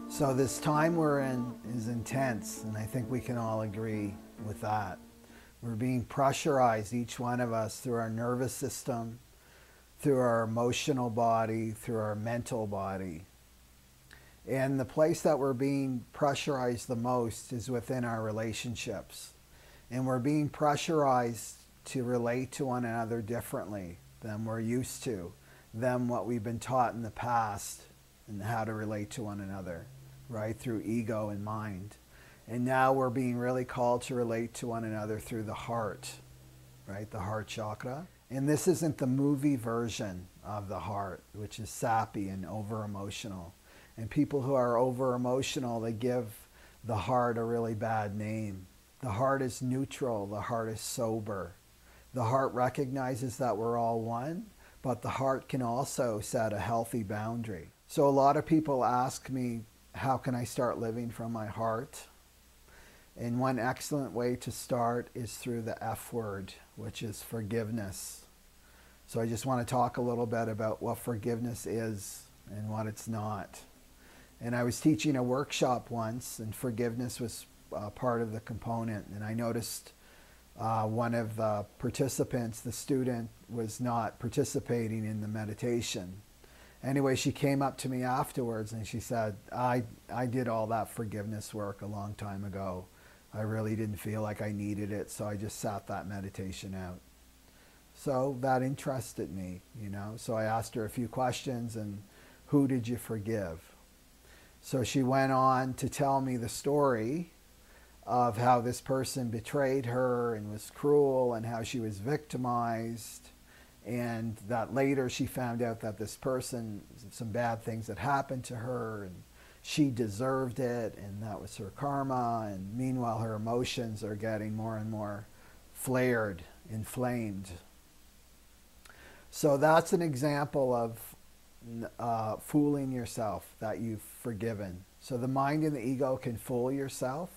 So this time we're in is intense, and I think we can all agree with that. We're being pressurized, each one of us, through our nervous system, through our emotional body, through our mental body. And the place that we're being pressurized the most is within our relationships. And we're being pressurized to relate to one another differently than we're used to, than what we've been taught in the past, and how to relate to one another, right, through ego and mind. And now we're being really called to relate to one another through the heart, right, the heart chakra. And this isn't the movie version of the heart, which is sappy and over-emotional. And people who are over-emotional, they give the heart a really bad name. The heart is neutral. The heart is sober. The heart recognizes that we're all one, but the heart can also set a healthy boundary. So a lot of people ask me, how can I start living from my heart? And one excellent way to start is through the F word, which is forgiveness. So I just want to talk a little bit about what forgiveness is and what it's not. And I was teaching a workshop once, and forgiveness was part of the component. And I noticed one of the participants, the student, was not participating in the meditation. Anyway, she came up to me afterwards and she said, I did all that forgiveness work a long time ago. I really didn't feel like I needed it, so I just sat that meditation out. So that interested me, you know. So I asked her a few questions, and who did you forgive? So she went on to tell me the story of how this person betrayed her and was cruel, and how she was victimized, and that later she found out that this person, some bad things had happened to her, and she deserved it, and that was her karma. And meanwhile, her emotions are getting more and more flared, inflamed. So that's an example of fooling yourself that you've forgiven. So the mind and the ego can fool yourself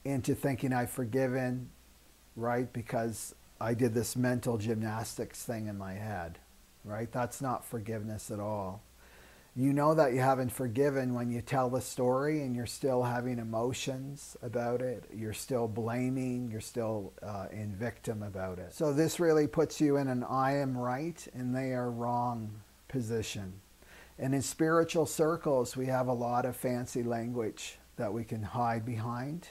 into thinking I've forgiven, right, because I did this mental gymnastics thing in my head, right? That's not forgiveness at all. You know that you haven't forgiven when you tell the story and you're still having emotions about it. You're still blaming. You're still in victim about it. So this really puts you in an I am right and they are wrong position. And in spiritual circles, we have a lot of fancy language that we can hide behind.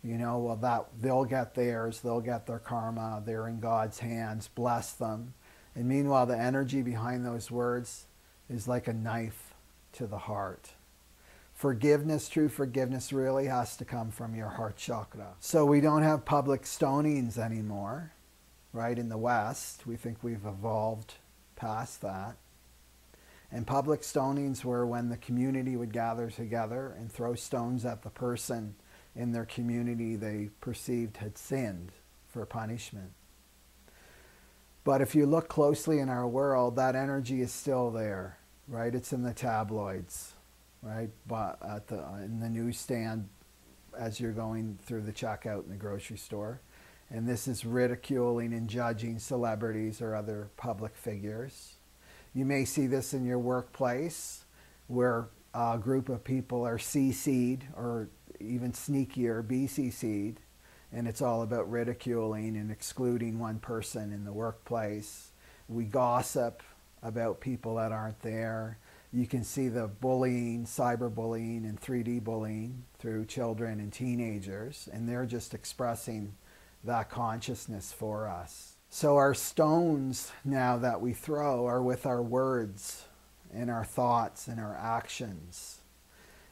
You know, well, that they'll get theirs, they'll get their karma, they're in God's hands, bless them. And meanwhile, the energy behind those words is like a knife to the heart. Forgiveness, true forgiveness, really has to come from your heart chakra. So we don't have public stonings anymore, right? In the West, we think we've evolved past that. And public stonings were when the community would gather together and throw stones at the person in their community they perceived had sinned for punishment. But if you look closely in our world, that energy is still there, right? It's in the tabloids, right? But in the newsstand as you're going through the checkout in the grocery store. And this is ridiculing and judging celebrities or other public figures. You may see this in your workplace where a group of people are CC'd, or even sneakier, BCC'd, and it's all about ridiculing and excluding one person in the workplace. We gossip about people that aren't there. You can see the bullying, cyberbullying, and 3D bullying through children and teenagers, and they're just expressing that consciousness for us. So our stones now that we throw are with our words and our thoughts and our actions.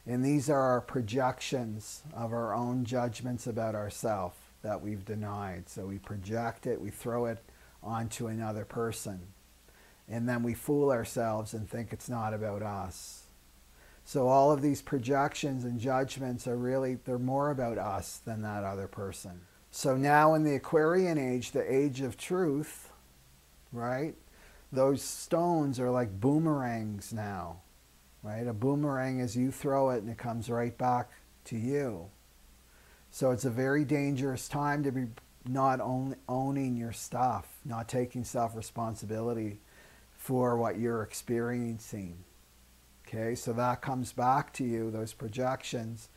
And these are our projections of our own judgments about ourselves that we've denied. So we project it, we throw it onto another person. And then we fool ourselves and think it's not about us. So all of these projections and judgments are really, they're more about us than that other person. So now in the Aquarian Age, the age of truth, right? Those stones are like boomerangs now. Right? A boomerang is you throw it and it comes right back to you. So it's a very dangerous time to be not owning your stuff, not taking self-responsibility for what you're experiencing. Okay, so that comes back to you, those projections,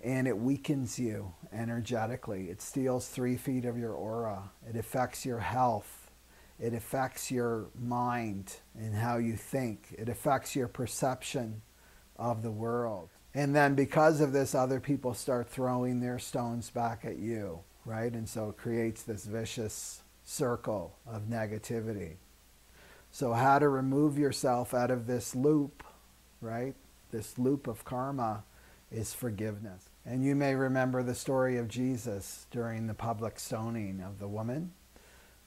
and it weakens you energetically. It steals 3 feet of your aura. It affects your health. It affects your mind and how you think. It affects your perception of the world. And then because of this, other people start throwing their stones back at you, right? And so it creates this vicious circle of negativity. So how to remove yourself out of this loop, right? This loop of karma is forgiveness. And you may remember the story of Jesus during the public stoning of the woman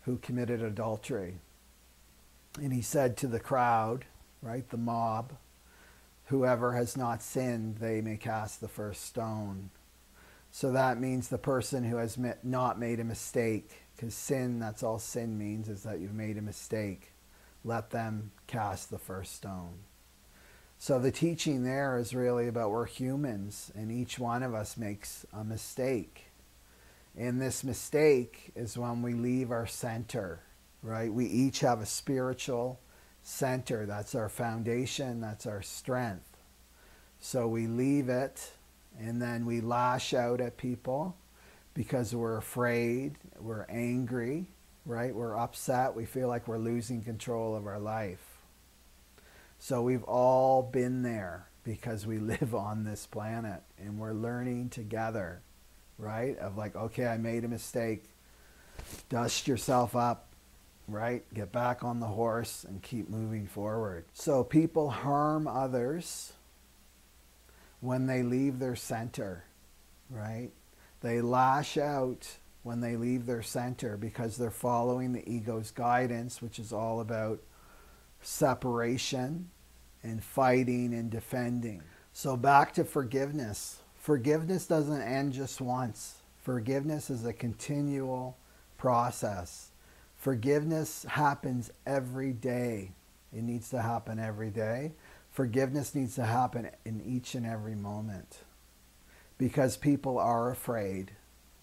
who committed adultery. And he said to the crowd, right, the mob, whoever has not sinned, they may cast the first stone. So that means the person who has not made a mistake, because sin, that's all sin means, is that you've made a mistake. Let them cast the first stone. So the teaching there is really about we're humans, and each one of us makes a mistake. And this mistake is when we leave our center, right? We each have a spiritual center. That's our foundation. That's our strength. So we leave it, and then we lash out at people because we're afraid, we're angry, right? We're upset. We feel like we're losing control of our life. So we've all been there because we live on this planet, and we're learning together, right? Of like, okay, I made a mistake. Dust yourself up, right? Get back on the horse and keep moving forward. So people harm others when they leave their center, right? They lash out when they leave their center because they're following the ego's guidance, which is all about separation and fighting and defending. So back to forgiveness. Forgiveness doesn't end just once. Forgiveness is a continual process. Forgiveness happens every day. It needs to happen every day. Forgiveness needs to happen in each and every moment. Because people are afraid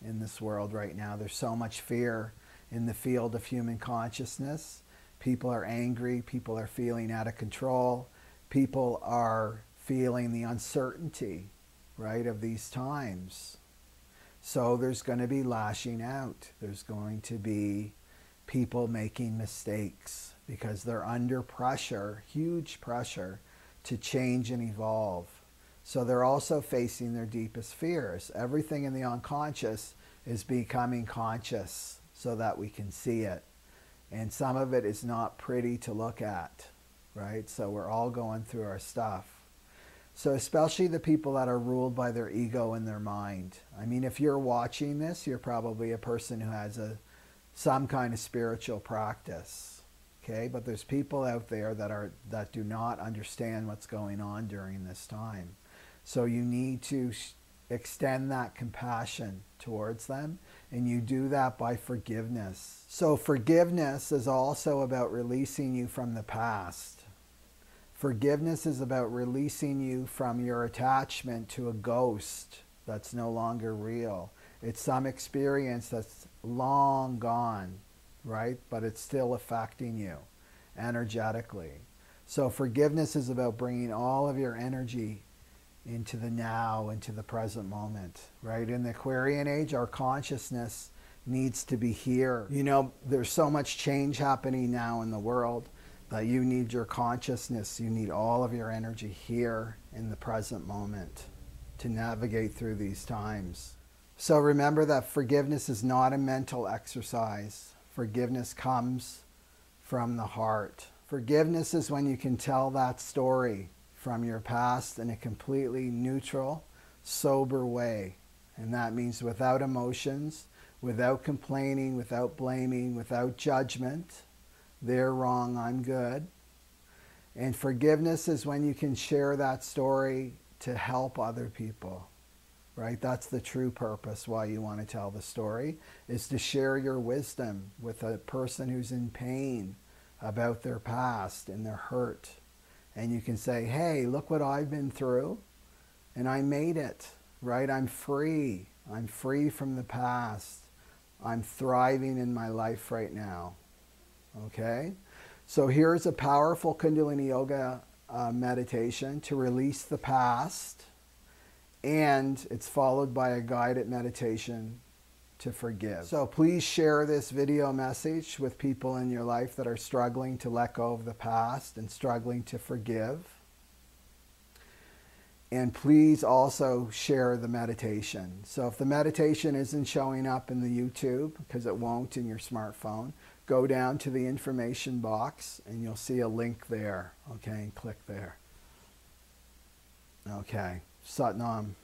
in this world right now. There's so much fear in the field of human consciousness. People are angry. People are feeling out of control. People are feeling the uncertainty, right, of these times. So there's going to be lashing out. There's going to be people making mistakes because they're under pressure, huge pressure, to change and evolve. So they're also facing their deepest fears. Everything in the unconscious is becoming conscious so that we can see it. And some of it is not pretty to look at, right? So we're all going through our stuff. So especially the people that are ruled by their ego and their mind. I mean, if you're watching this, you're probably a person who has some kind of spiritual practice, okay? But there's people out there that do not understand what's going on during this time. So you need to extend that compassion towards them, and you do that by forgiveness. So forgiveness is also about releasing you from the past. Forgiveness is about releasing you from your attachment to a ghost that's no longer real. It's some experience that's long gone, right? But it's still affecting you energetically. So forgiveness is about bringing all of your energy into the now, into the present moment, right? In the Aquarian Age, our consciousness needs to be here. You know, there's so much change happening now in the world that you need your consciousness, you need all of your energy here in the present moment to navigate through these times. So remember that forgiveness is not a mental exercise. Forgiveness comes from the heart. Forgiveness is when you can tell that story from your past in a completely neutral, sober way. And that means without emotions, without complaining, without blaming, without judgment. They're wrong, I'm good. And forgiveness is when you can share that story to help other people, right? That's the true purpose why you want to tell the story, is to share your wisdom with a person who's in pain about their past and their hurt. And you can say, hey, look what I've been through, and I made it, right? I'm free. I'm free from the past. I'm thriving in my life right now. Okay? So here's a powerful Kundalini Yoga meditation to release the past, and it's followed by a guided meditation to forgive. So please share this video message with people in your life that are struggling to let go of the past and struggling to forgive. And please also share the meditation. So if the meditation isn't showing up in the YouTube, because it won't in your smartphone, go down to the information box and you'll see a link there. Okay, and click there. Okay, Sat Nam.